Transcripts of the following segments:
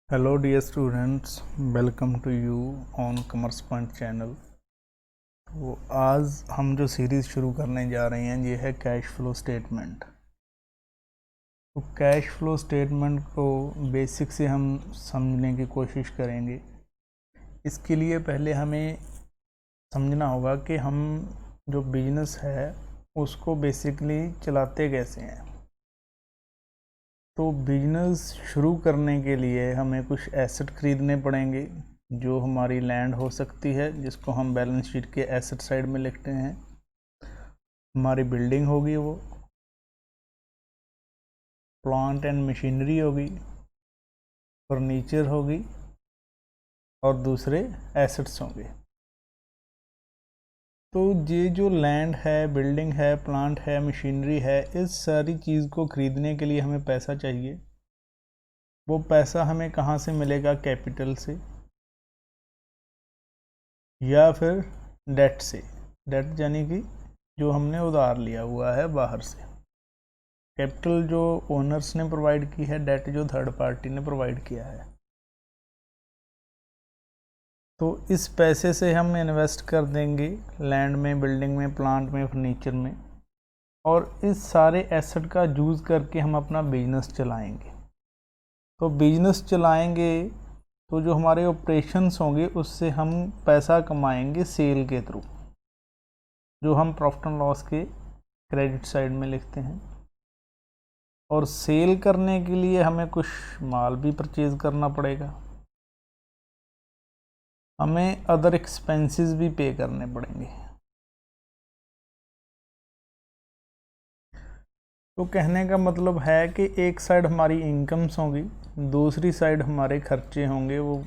Hello dear students, welcome to you on commerce point channel. तो आज हम जो सीरीज़ शुरू करने जा रहे हैं ये है कैश फ्लो स्टेटमेंट। तो कैश फ्लो स्टेटमेंट को बेसिक से हम समझने की कोशिश करेंगे। इसके लिए पहले हमें समझना होगा कि हम जो बिजनेस है उसको बेसिकली चलाते कैसे हैं। तो बिजनेस शुरू करने के लिए हमें कुछ एसेट खरीदने पड़ेंगे, जो हमारी लैंड हो सकती है जिसको हम बैलेंस शीट के एसेट साइड में लिखते हैं। हमारी बिल्डिंग होगी, वो प्लांट एंड मशीनरी होगी, फर्नीचर होगी और दूसरे एसेट्स होंगे। तो ये जो लैंड है, बिल्डिंग है, प्लांट है, मशीनरी है, इस सारी चीज़ को खरीदने के लिए हमें पैसा चाहिए। वो पैसा हमें कहाँ से मिलेगा? कैपिटल से या फिर डेट से। डेट यानी कि जो हमने उधार लिया हुआ है बाहर से। कैपिटल जो ओनर्स ने प्रोवाइड की है, डेट जो थर्ड पार्टी ने प्रोवाइड किया है। तो इस पैसे से हम इन्वेस्ट कर देंगे लैंड में, बिल्डिंग में, प्लांट में, फर्नीचर में, और इस सारे एसेट का यूज़ करके हम अपना बिजनेस चलाएंगे। तो बिजनेस चलाएंगे तो जो हमारे ऑपरेशंस होंगे उससे हम पैसा कमाएंगे सेल के थ्रू, जो हम प्रॉफिट एंड लॉस के क्रेडिट साइड में लिखते हैं। और सेल करने के लिए हमें कुछ माल भी परचेज करना पड़ेगा, हमें अदर एक्सपेंसेस भी पे करने पड़ेंगे। तो कहने का मतलब है कि एक साइड हमारी इनकम्स होंगी, दूसरी साइड हमारे खर्चे होंगे, वो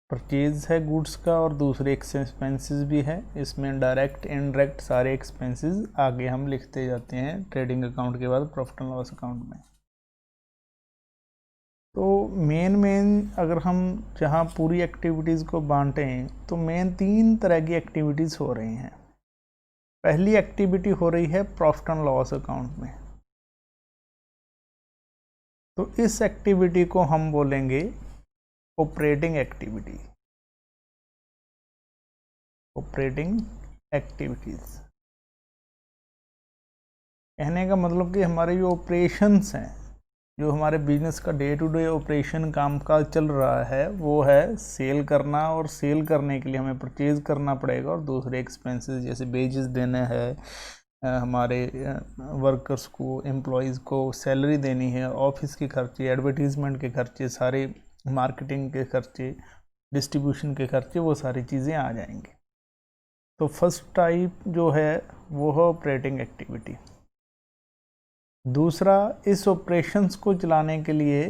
परचेज है गुड्स का, और दूसरे एक्सपेंसेस भी है। इसमें डायरेक्ट इनडायरेक्ट सारे एक्सपेंसेस आगे हम लिखते जाते हैं ट्रेडिंग अकाउंट के बाद प्रॉफिट एंड लॉस अकाउंट में। तो मेन अगर हम जहाँ पूरी एक्टिविटीज़ को बांटें तो मेन 3 तरह की एक्टिविटीज़ हो रही हैं। पहली एक्टिविटी हो रही है प्रॉफिट एंड लॉस अकाउंट में। तो इस एक्टिविटी को हम बोलेंगे ऑपरेटिंग एक्टिविटी। ऑपरेटिंग एक्टिविटीज़ कहने का मतलब कि हमारे जो ऑपरेशंस हैं, जो हमारे बिजनेस का डे टू डे ऑपरेशन कामकाज चल रहा है, वो है सेल करना। और सेल करने के लिए हमें परचेज करना पड़ेगा, और दूसरे एक्सपेंसेस जैसे बेजेस देने हैं, हमारे वर्कर्स को, एम्प्लॉयज़ को सैलरी देनी है, ऑफिस के खर्चे, एडवर्टीज़मेंट के खर्चे, सारे मार्केटिंग के खर्चे, डिस्ट्रीब्यूशन के खर्चे, वो सारी चीज़ें आ जाएंगी। तो फर्स्ट टाइप जो है वो है ऑपरेटिंग एक्टिविटी। दूसरा, इस ऑपरेशंस को चलाने के लिए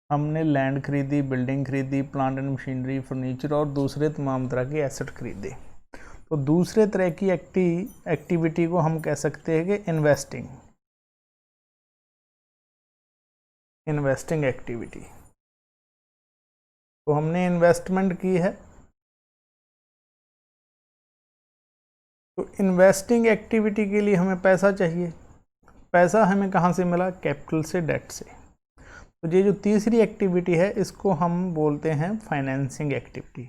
हमने लैंड खरीदी, बिल्डिंग खरीदी, प्लांट एंड मशीनरी, फर्नीचर और दूसरे तमाम तरह के एसेट खरीदे। तो दूसरे तरह की एक्टिविटी को हम कह सकते हैं कि इन्वेस्टिंग एक्टिविटी। तो हमने इन्वेस्टमेंट की है। तो इन्वेस्टिंग एक्टिविटी के लिए हमें पैसा चाहिए। पैसा हमें कहाँ से मिला? कैपिटल से, डेट से। तो ये जो तीसरी एक्टिविटी है इसको हम बोलते हैं फाइनेंसिंग एक्टिविटी।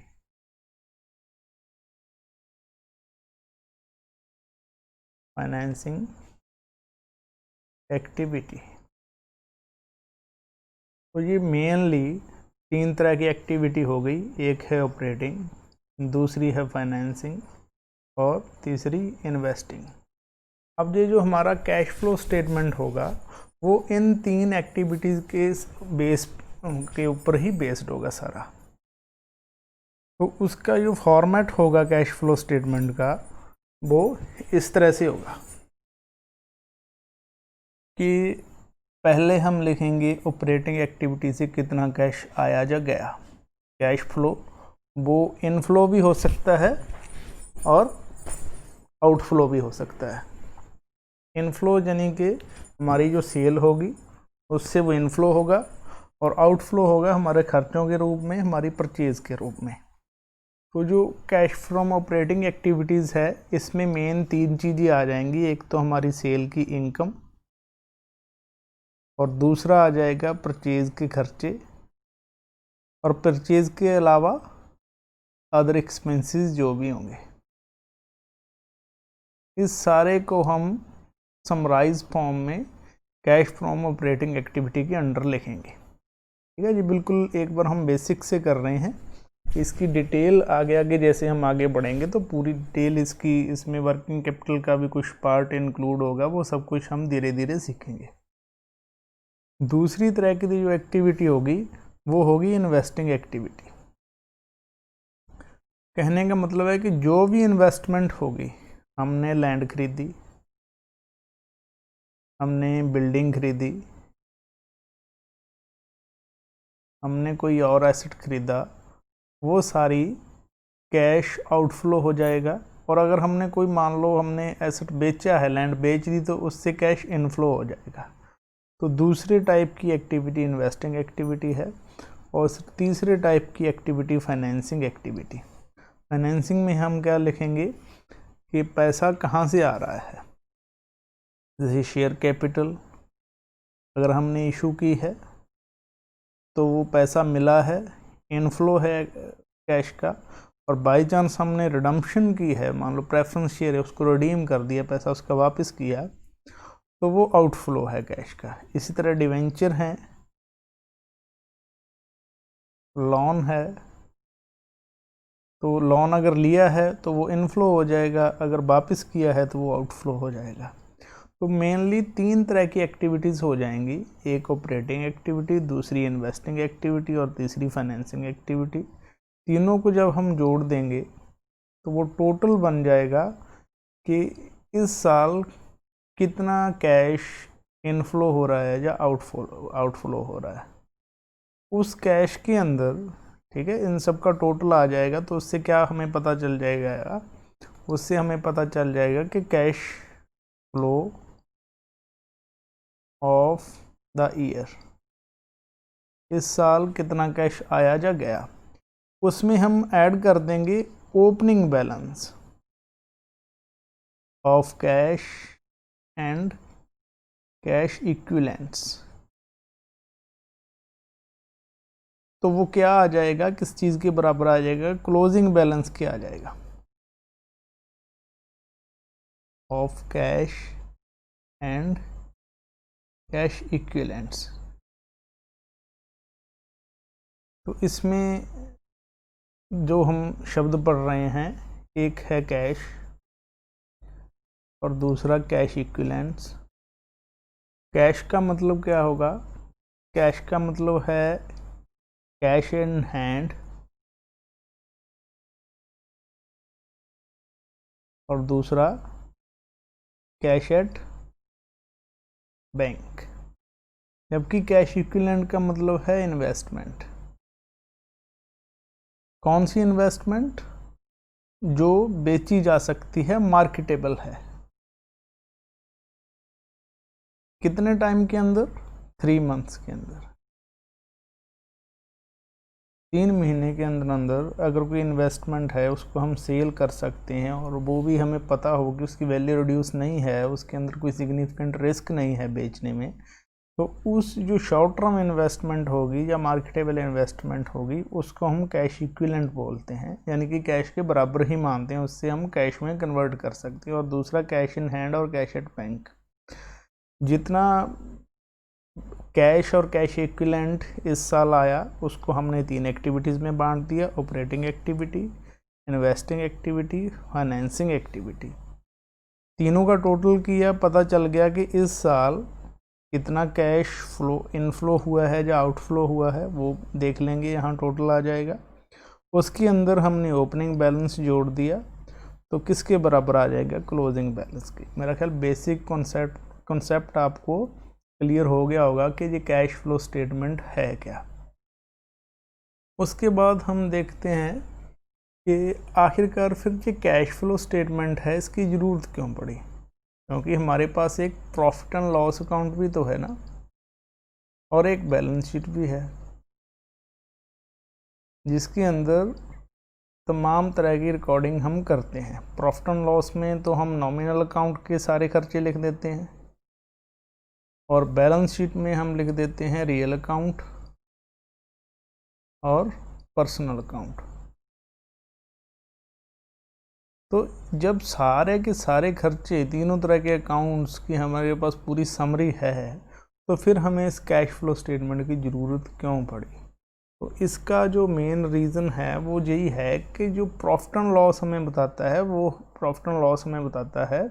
Financing activity. तो ये मेनली 3 तरह की एक्टिविटी हो गई। एक है ऑपरेटिंग, दूसरी है फाइनेंसिंग, और तीसरी इन्वेस्टिंग। अब ये जो हमारा कैश फ्लो स्टेटमेंट होगा वो इन 3 एक्टिविटीज़ के बेस के ऊपर ही बेस्ड होगा सारा। तो उसका जो फॉर्मेट होगा कैश फ्लो स्टेटमेंट का, वो इस तरह से होगा कि पहले हम लिखेंगे ऑपरेटिंग एक्टिविटी से कितना कैश आया या गया। कैश फ्लो वो इनफ्लो भी हो सकता है और आउटफ्लो भी हो सकता है। इनफ्लो यानी कि हमारी जो सेल होगी उससे वो इनफ्लो होगा, और आउटफ्लो होगा हमारे खर्चों के रूप में, हमारी परचेज के रूप में। तो जो कैश फ्रॉम ऑपरेटिंग एक्टिविटीज़ है इसमें मेन 3 चीज़ें आ जाएंगी। एक तो हमारी सेल की इनकम, और दूसरा आ जाएगा परचेज के खर्चे, और परचेज के अलावा अदर एक्सपेंसेस जो भी होंगे, इस सारे को हम समराइज फॉर्म में कैश फ्रॉम ऑपरेटिंग एक्टिविटी के अंडर लिखेंगे। ठीक है जी, बिल्कुल एक बार हम बेसिक से कर रहे हैं, इसकी डिटेल आगे आगे जैसे हम आगे बढ़ेंगे तो पूरी डिटेल इसकी, इसमें वर्किंग कैपिटल का भी कुछ पार्ट इंक्लूड होगा, वो सब कुछ हम धीरे धीरे सीखेंगे। दूसरी तरह की जो एक्टिविटी होगी वो होगी इन्वेस्टिंग एक्टिविटी। कहने का मतलब है कि जो भी इन्वेस्टमेंट होगी, हमने लैंड खरीदी, हमने बिल्डिंग खरीदी, हमने कोई और एसेट खरीदा, वो सारी कैश आउटफ्लो हो जाएगा। और अगर हमने कोई, मान लो हमने एसेट बेचा है, लैंड बेच दी, तो उससे कैश इनफ्लो हो जाएगा। तो दूसरे टाइप की एक्टिविटी इन्वेस्टिंग एक्टिविटी है। और तीसरे टाइप की एक्टिविटी फाइनेंसिंग एक्टिविटी। फाइनेंसिंग में हम क्या लिखेंगे कि पैसा कहाँ से आ रहा है, जैसे शेयर कैपिटल अगर हमने इशू की है तो वो पैसा मिला है, इनफ्लो है कैश का। और बाई चांस हमने रिडम्पशन की है, मान लो प्रेफरेंस शेयर है, उसको रिडीम कर दिया, पैसा उसका वापस किया, तो वो आउटफ्लो है कैश का। इसी तरह डिवेंचर है, लोन है, तो लोन अगर लिया है तो वो इनफ्लो हो जाएगा, अगर वापस किया है तो वो आउटफ्लो हो जाएगा। तो मेनली 3 तरह की एक्टिविटीज़ हो जाएंगी, एक ऑपरेटिंग एक्टिविटी, दूसरी इन्वेस्टिंग एक्टिविटी और तीसरी फाइनेंसिंग एक्टिविटी। तीनों को जब हम जोड़ देंगे तो वो टोटल बन जाएगा कि इस साल कितना कैश इनफ्लो हो रहा है या आउटफ्लो हो रहा है। उस कैश के अंदर, ठीक है, इन सब का टोटल आ जाएगा, तो उससे क्या हमें पता चल जाएगा, उससे हमें पता चल जाएगा कि cash flow of the year, इस साल कितना कैश आया या गया। उसमें हम ऐड कर देंगे opening balance of cash and cash equivalents. तो वो क्या आ जाएगा, किस चीज़ के बराबर आ जाएगा, क्लोजिंग बैलेंस क्या आ जाएगा, of cash and cash equivalents. तो इसमें जो हम शब्द पढ़ रहे हैं, एक है कैश और दूसरा कैश इक्विवेलेंट्स। कैश का मतलब क्या होगा, कैश का मतलब है कैश इन हैंड, और दूसरा कैश एट बैंक। जबकि कैश इक्विवेलेंट का मतलब है इन्वेस्टमेंट। कौन सी इन्वेस्टमेंट, जो बेची जा सकती है, मार्केटेबल है। कितने टाइम के अंदर, 3 मंथ्स के अंदर, 3 महीने के अंदर अंदर अगर कोई इन्वेस्टमेंट है उसको हम सेल कर सकते हैं, और वो भी हमें पता हो कि उसकी वैल्यू रिड्यूस नहीं है, उसके अंदर कोई सिग्निफिकेंट रिस्क नहीं है बेचने में, तो उस जो शॉर्ट टर्म इन्वेस्टमेंट होगी या मार्केटेबल इन्वेस्टमेंट होगी उसको हम कैश इक्विवेलेंट बोलते हैं, यानी कि कैश के बराबर ही मानते हैं, उससे हम कैश में कन्वर्ट कर सकते हैं। और दूसरा कैश इन हैंड और कैश एट बैंक। जितना कैश और कैश इक्विवेलेंट इस साल आया उसको हमने 3 एक्टिविटीज़ में बांट दिया, operating activity, investing activity, financing activity. तीनों का टोटल किया, पता चल गया कि इस साल कितना कैश फ्लो इनफ्लो हुआ है या आउटफ्लो हुआ है, वो देख लेंगे, यहाँ टोटल आ जाएगा। उसके अंदर हमने ओपनिंग बैलेंस जोड़ दिया, तो किसके बराबर आ जाएगा, क्लोजिंग बैलेंस के। मेरा ख्याल बेसिक कॉन्सेप्ट आपको क्लियर हो गया होगा कि ये कैश फ्लो स्टेटमेंट है क्या। उसके बाद हम देखते हैं कि आखिरकार फिर ये कैश फ्लो स्टेटमेंट है, इसकी ज़रूरत क्यों पड़ी, क्योंकि हमारे पास एक प्रॉफिट एंड लॉस अकाउंट भी तो है ना, और एक बैलेंस शीट भी है, जिसके अंदर तमाम तरह की रिकॉर्डिंग हम करते हैं। प्रॉफिट एंड लॉस में तो हम नॉमिनल अकाउंट के सारे खर्चे लिख देते हैं, और बैलेंस शीट में हम लिख देते हैं रियल अकाउंट, और पर्सनल अकाउंट। तो जब सारे के सारे खर्चे, तीनों तरह के अकाउंट्स की हमारे पास पूरी समरी है, तो फिर हमें इस कैश फ्लो स्टेटमेंट की ज़रूरत क्यों पड़ी? तो इसका जो मेन रीज़न है वो यही है कि जो प्रॉफिट एंड लॉस हमें बताता है, वो प्रॉफिट एंड लॉस हमें बताता है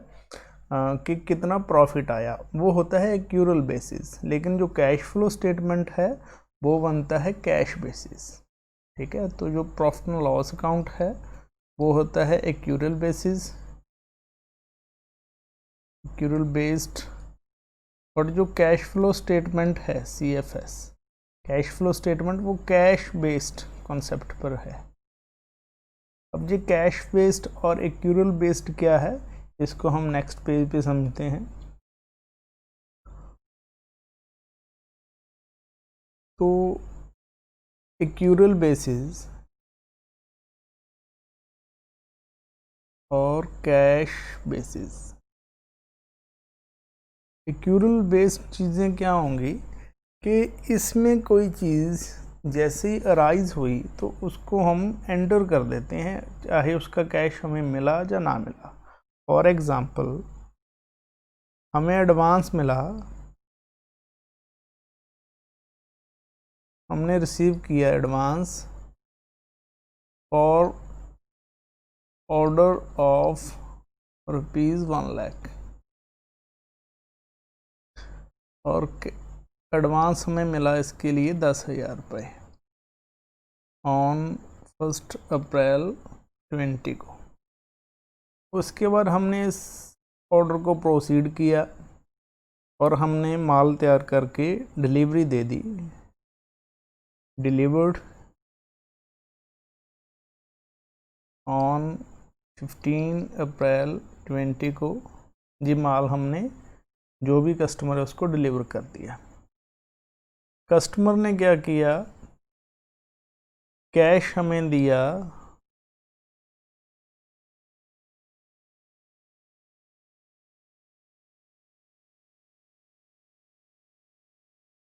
कि कितना प्रॉफिट आया, वो होता है एक्यूरल बेसिस, लेकिन जो कैश फ्लो स्टेटमेंट है वो बनता है कैश बेसिस। ठीक है, तो जो प्रॉफिट एंड लॉस अकाउंट है वो होता है एक्यूरल बेसिस, एक्यूरल बेस्ड, और जो कैश फ्लो स्टेटमेंट है CFS, कैश फ्लो स्टेटमेंट, वो कैश बेस्ड कॉन्सेप्ट पर है। अब ये कैश बेस्ड और एक्यूरल बेस्ड क्या है, इसको हम नेक्स्ट पेज पे समझते हैं। तो एक्यूरल बेसिस और कैश बेसिस, एक्यूरल बेस्ड चीज़ें क्या होंगी कि इसमें कोई चीज़ जैसे ही अराइज हुई तो उसको हम एंटर कर देते हैं, चाहे उसका कैश हमें मिला या ना मिला। फॉर एग्ज़ाम्पल, हमें एडवांस मिला, हमने रिसीव किया एडवांस और ऑर्डर ऑफ ₹1,00,000 और एडवांस हमें मिला इसके लिए 10,000 रुपये ऑन 1 अप्रैल 20 को। उसके बाद हमने इस ऑर्डर को प्रोसीड किया और हमने माल तैयार करके delivery they the, delivered on 15 अप्रैल 20 को। जी माल हमने जो भी कस्टमर है उसको डिलीवर कर दिया। कस्टमर ने क्या किया, कैश हमें दिया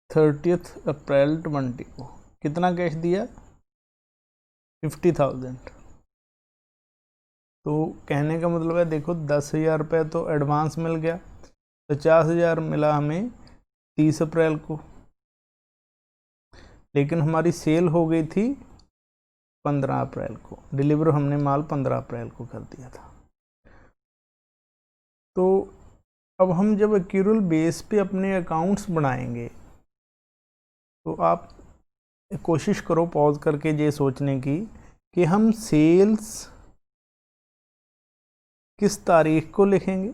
30 अप्रैल 20 को। कितना कैश दिया? 50,000। तो कहने का मतलब है, देखो 10,000 रुपये तो एडवांस मिल गया, 50,000 मिला हमें 30 अप्रैल को, लेकिन हमारी सेल हो गई थी 15 अप्रैल को, डिलीवर हमने माल 15 अप्रैल को कर दिया था। तो अब हम जब एक्यूरल बेस पे अपने अकाउंट्स बनाएंगे तो आप कोशिश करो पॉज करके ये सोचने की कि हम सेल्स किस तारीख को लिखेंगे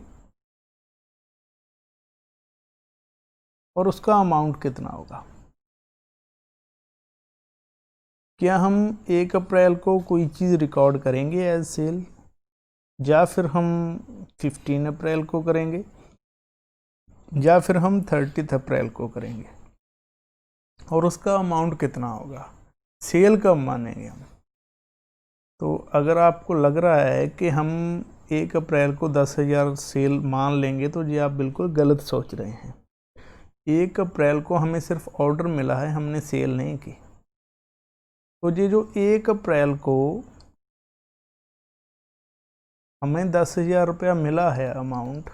और उसका अमाउंट कितना होगा। क्या हम 1 अप्रैल को कोई चीज़ रिकॉर्ड करेंगे एज सेल, या फिर हम 15 अप्रैल को करेंगे, या फिर हम 30 अप्रैल को करेंगे, और उसका अमाउंट कितना होगा, सेल कब मानेंगे हम। तो अगर आपको लग रहा है कि हम 1 अप्रैल को 10,000 सेल मान लेंगे, तो ये आप बिल्कुल गलत सोच रहे हैं। 1 अप्रैल को हमें सिर्फ ऑर्डर मिला है, हमने सेल नहीं की। तो ये जो 1 अप्रैल को हमें 10,000 रुपया मिला है अमाउंट,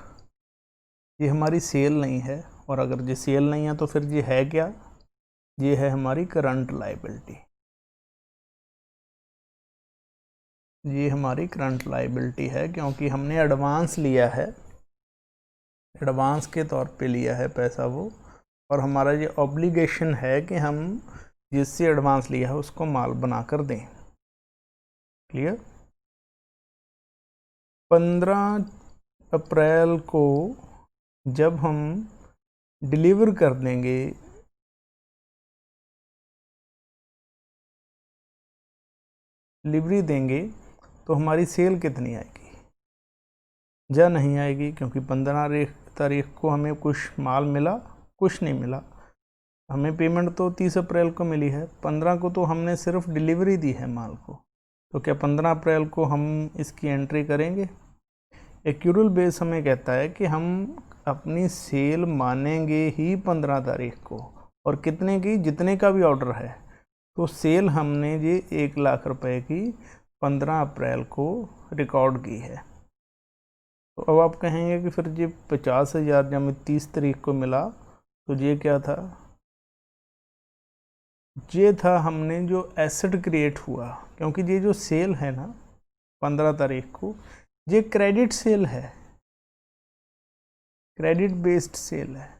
ये हमारी सेल नहीं है। और अगर ये सेल नहीं है तो फिर ये है क्या, ये है हमारी करंट लायबिलिटी। ये हमारी करंट लायबिलिटी है, क्योंकि हमने एडवांस लिया है, एडवांस के तौर पे लिया है पैसा वो, और हमारा ये ऑब्लिगेशन है कि हम जिससे एडवांस लिया है उसको माल बना कर दें। क्लियर? 15 अप्रैल को जब हम डिलीवर कर देंगे डिलीवरी देंगे तो हमारी सेल कितनी आएगी, या नहीं आएगी, क्योंकि 15 तारीख को हमें कुछ माल मिला, कुछ नहीं मिला। हमें पेमेंट तो 30 अप्रैल को मिली है, 15 को तो हमने सिर्फ डिलीवरी दी है माल को। तो क्या 15 अप्रैल को हम इसकी एंट्री करेंगे? एक्यूरल बेस हमें कहता है कि हम अपनी सेल मानेंगे ही 15 तारीख को, और कितने की, जितने का भी ऑर्डर है। तो सेल हमने ये 1,00,000 रुपए की 15 अप्रैल को रिकॉर्ड की है। तो अब आप कहेंगे कि फिर ये 50,000 जब हमें 30 तारीख को मिला तो ये क्या था? ये था हमने जो एसेट क्रिएट हुआ, क्योंकि ये जो सेल है ना 15 तारीख को, ये क्रेडिट सेल है, क्रेडिट बेस्ड सेल है।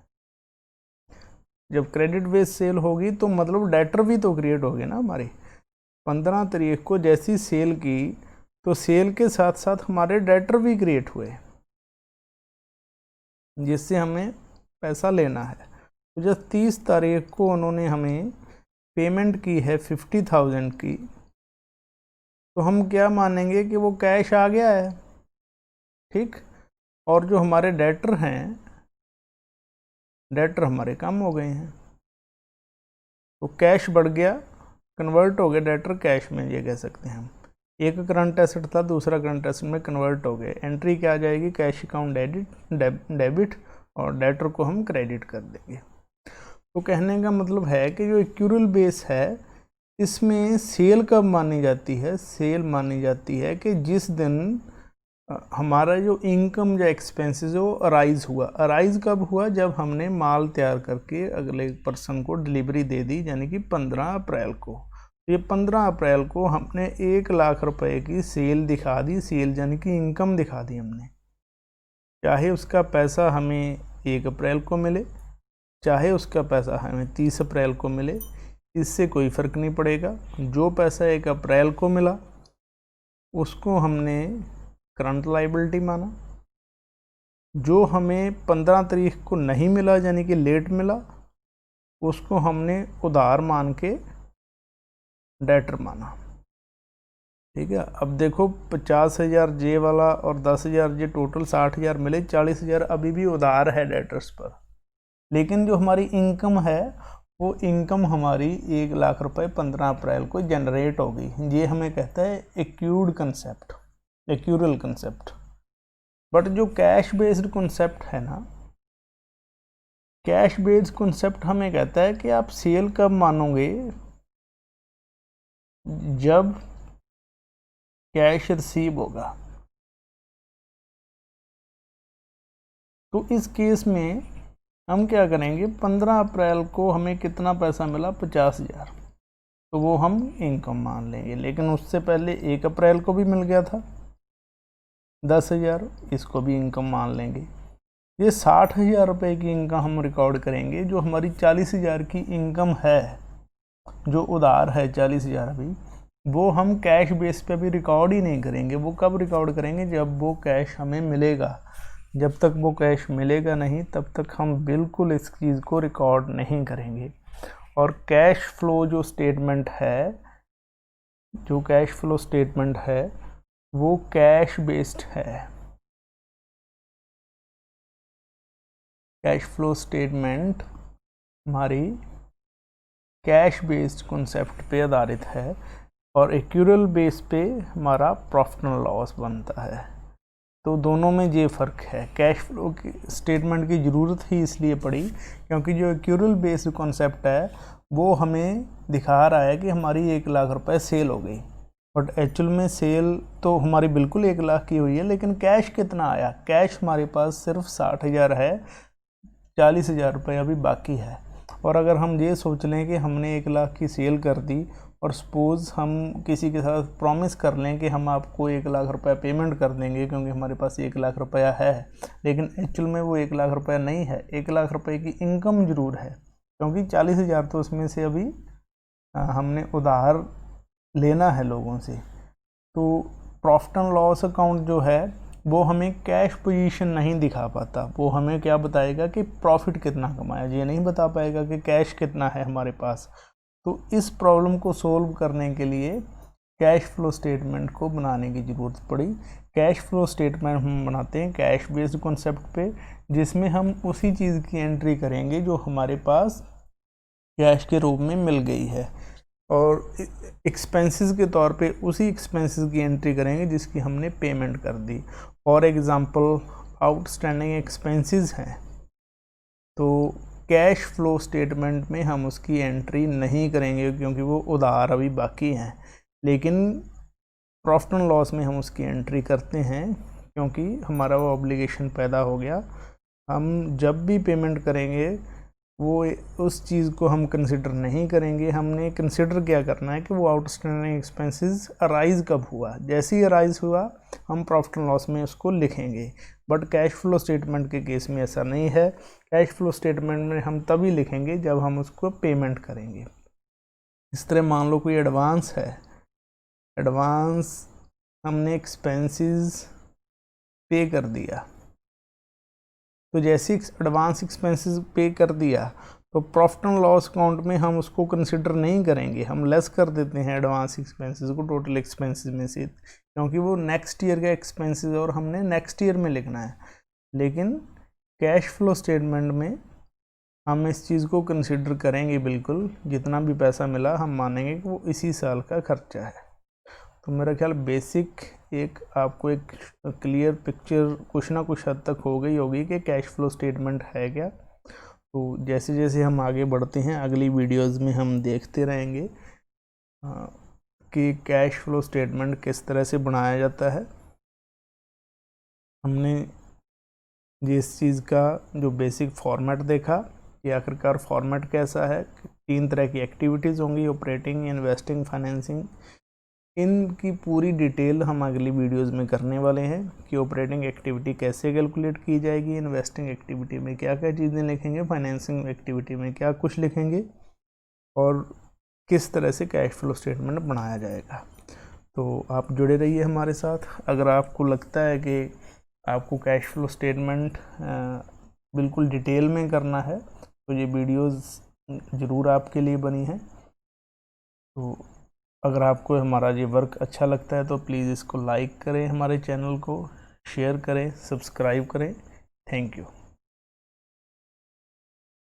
जब क्रेडिट बेस्ड सेल होगी तो मतलब डेटर भी तो क्रिएट हो गए ना हमारे। 15 तारीख को जैसी सेल की तो सेल के साथ साथ हमारे डेटर भी क्रिएट हुए, जिससे हमें पैसा लेना है। तो जब 30 तारीख को उन्होंने हमें पेमेंट की है 50,000 की, तो हम क्या मानेंगे कि वो कैश आ गया है, ठीक। और जो हमारे डेटर हैं, डेटर हमारे कम हो गए हैं, तो कैश बढ़ गया, कन्वर्ट हो गया डेटर कैश में, ये कह सकते हैं हम। एक करंट एसेट था, दूसरा करंट एसेट में कन्वर्ट हो गए। एंट्री क्या आ जाएगी? कैश अकाउंट डेबिट, और डेटर को हम क्रेडिट कर देंगे। तो कहने का मतलब है कि जो एक्यूरल बेस है इसमें सेल कब मानी जाती है? सेल मानी जाती है कि जिस दिन हमारा जो इनकम या एक्सपेंसेस वो अराइज हुआ। अराइज कब हुआ? जब हमने माल तैयार करके अगले पर्सन को डिलीवरी दे दी, यानी कि 15 अप्रैल को। ये 15 अप्रैल को हमने 1,00,000 रुपए की सेल दिखा दी, सेल यानी कि इनकम दिखा दी हमने। चाहे उसका पैसा हमें 1 अप्रैल को मिले, चाहे उसका पैसा हमें 30 अप्रैल को मिले, इससे कोई फ़र्क नहीं पड़ेगा। जो पैसा 1 अप्रैल को मिला उसको हमने करंट लाइबिलिटी माना। जो हमें 15 तारीख को नहीं मिला, यानी कि लेट मिला, उसको हमने उधार मान के डेटर माना, ठीक है। अब देखो 50,000 जे वाला और 10,000 जे, टोटल 60,000 मिले, 40,000 अभी भी उधार है डेटर्स पर। लेकिन जो हमारी इनकम है वो इनकम हमारी 1,00,000 रुपए 15 अप्रैल को जनरेट हो गई। ये हमें कहता है एक्यूर्ड कंसेप्ट, एक्यूरल कंसेप्ट। बट जो कैश बेस्ड कंसेप्ट है ना, कैश बेस्ड कंसेप्ट हमें कहता है कि आप सेल कब मानोगे? जब कैश रिसीव होगा। तो इस केस में हम क्या करेंगे? 15 अप्रैल को हमें कितना पैसा मिला? 50,000, तो वो हम इनकम मान लेंगे। लेकिन उससे पहले 1 अप्रैल को भी मिल गया था 10,000, इसको भी इनकम मान लेंगे। ये 60,000 रुपये की इनकम हम रिकॉर्ड करेंगे। जो हमारी 40,000 की इनकम है, जो उधार है 40,000 अभी, वो हम कैश बेस पे भी रिकॉर्ड ही नहीं करेंगे। वो कब रिकॉर्ड करेंगे? जब वो कैश हमें मिलेगा। जब तक वो कैश मिलेगा नहीं, तब तक हम बिल्कुल इस चीज़ को रिकॉर्ड नहीं करेंगे। और कैश फ्लो जो स्टेटमेंट है, जो कैश फ्लो स्टेटमेंट है वो कैश बेस्ड है। कैश फ्लो स्टेटमेंट हमारी कैश बेस्ड कॉन्सेप्ट पे आधारित है, और एक्यूरल बेस पे हमारा प्रॉफिट एंड लॉस बनता है। तो दोनों में ये फ़र्क है। कैश फ्लो की स्टेटमेंट की ज़रूरत ही इसलिए पड़ी क्योंकि जो एक्यूरल बेस्ड कॉन्सेप्ट है वो हमें दिखा रहा है कि हमारी 1,00,000 रुपए सेल हो गई, बट एक्चुअल में सेल तो हमारी बिल्कुल 1,00,000 की हुई है, लेकिन कैश कितना आया? कैश हमारे पास सिर्फ 60,000 है, 40,000 रुपये अभी बाकी है। और अगर हम ये सोच लें कि हमने 1,00,000 की सेल कर दी, और सपोज़ हम किसी के साथ प्रॉमिस कर लें कि हम आपको 1,00,000 रुपये पेमेंट कर देंगे क्योंकि हमारे पास 1,00,000 रुपया है, लेकिन एक्चुअल में वो 1,00,000 रुपया नहीं है। 1,00,000 रुपये की इनकम ज़रूर है, क्योंकि 40,000 तो उसमें से अभी हमने उधार लेना है लोगों से। तो प्रॉफिट एंड लॉस अकाउंट जो है वो हमें कैश पोजीशन नहीं दिखा पाता। वो हमें क्या बताएगा कि प्रॉफिट कितना कमाया, ये नहीं बता पाएगा कि कैश कितना है हमारे पास। तो इस प्रॉब्लम को सोल्व करने के लिए कैश फ्लो स्टेटमेंट को बनाने की ज़रूरत पड़ी। कैश फ्लो स्टेटमेंट हम बनाते हैं कैश बेस्ड कॉन्सेप्ट पे, जिसमें हम उसी चीज़ की एंट्री करेंगे जो हमारे पास कैश के रूप में मिल गई है, और एक्सपेंसेस के तौर पे उसी एक्सपेंसेस की एंट्री करेंगे जिसकी हमने पेमेंट कर दी। फॉर एग्ज़ाम्पल आउटस्टैंडिंग एक्सपेंसेस हैं, तो कैश फ्लो स्टेटमेंट में हम उसकी एंट्री नहीं करेंगे क्योंकि वो उधार अभी बाकी हैं, लेकिन प्रॉफिट एंड लॉस में हम उसकी एंट्री करते हैं क्योंकि हमारा वो ऑब्लिगेशन पैदा हो गया। हम जब भी पेमेंट करेंगे वो उस चीज़ को हम कंसिडर नहीं करेंगे। हमने कंसिडर क्या करना है कि वो आउटस्टैंडिंग एक्सपेंसेस अराइज कब हुआ, जैसे ही अराइज हुआ हम प्रॉफिट एंड लॉस में उसको लिखेंगे। बट कैश फ्लो स्टेटमेंट के केस में ऐसा नहीं है। कैश फ्लो स्टेटमेंट में हम तभी लिखेंगे जब हम उसको पेमेंट करेंगे। इस तरह मान लो कोई एडवांस है, एडवांस हमने एक्सपेंसेस पे कर दिया, तो जैसे एडवांस एक्सपेंसेस पे कर दिया तो प्रॉफिट एंड लॉस अकाउंट में हम उसको कंसिडर नहीं करेंगे, हम लेस कर देते हैं एडवांस एक्सपेंसेस को टोटल एक्सपेंसेस में से, क्योंकि वो नेक्स्ट ईयर का एक्सपेंसेस और हमने नेक्स्ट ईयर में लिखना है। लेकिन कैश फ्लो स्टेटमेंट में हम इस चीज़ को कंसिडर करेंगे, बिल्कुल जितना भी पैसा मिला हम मानेंगे कि वो इसी साल का खर्चा है। तो मेरा ख्याल बेसिक एक आपको एक क्लियर पिक्चर कुछ ना कुछ हद तक हो गई होगी कि कैश फ्लो स्टेटमेंट है क्या। तो जैसे जैसे हम आगे बढ़ते हैं अगली वीडियोस में हम देखते रहेंगे कि कैश फ्लो स्टेटमेंट किस तरह से बनाया जाता है। हमने जिस चीज़ का जो बेसिक फॉर्मेट देखा कि आखिरकार फॉर्मेट कैसा है, 3 तरह की एक्टिविटीज़ होंगी, ऑपरेटिंग, इन्वेस्टिंग, फाइनेंसिंग। इनकी पूरी डिटेल हम अगली वीडियोस में करने वाले हैं कि ऑपरेटिंग एक्टिविटी कैसे कैलकुलेट की जाएगी, इन्वेस्टिंग एक्टिविटी में क्या क्या चीज़ें लिखेंगे, फाइनेंसिंग एक्टिविटी में क्या कुछ लिखेंगे और किस तरह से कैश फ्लो स्टेटमेंट बनाया जाएगा। तो आप जुड़े रहिए हमारे साथ। अगर आपको लगता है कि आपको कैश फ्लो स्टेटमेंट बिल्कुल डिटेल में करना है तो ये वीडियोस ज़रूर आपके लिए बनी है। तो अगर आपको हमारा ये वर्क अच्छा लगता है तो प्लीज़ इसको लाइक करें, हमारे चैनल को शेयर करें, सब्सक्राइब करें। Thank you.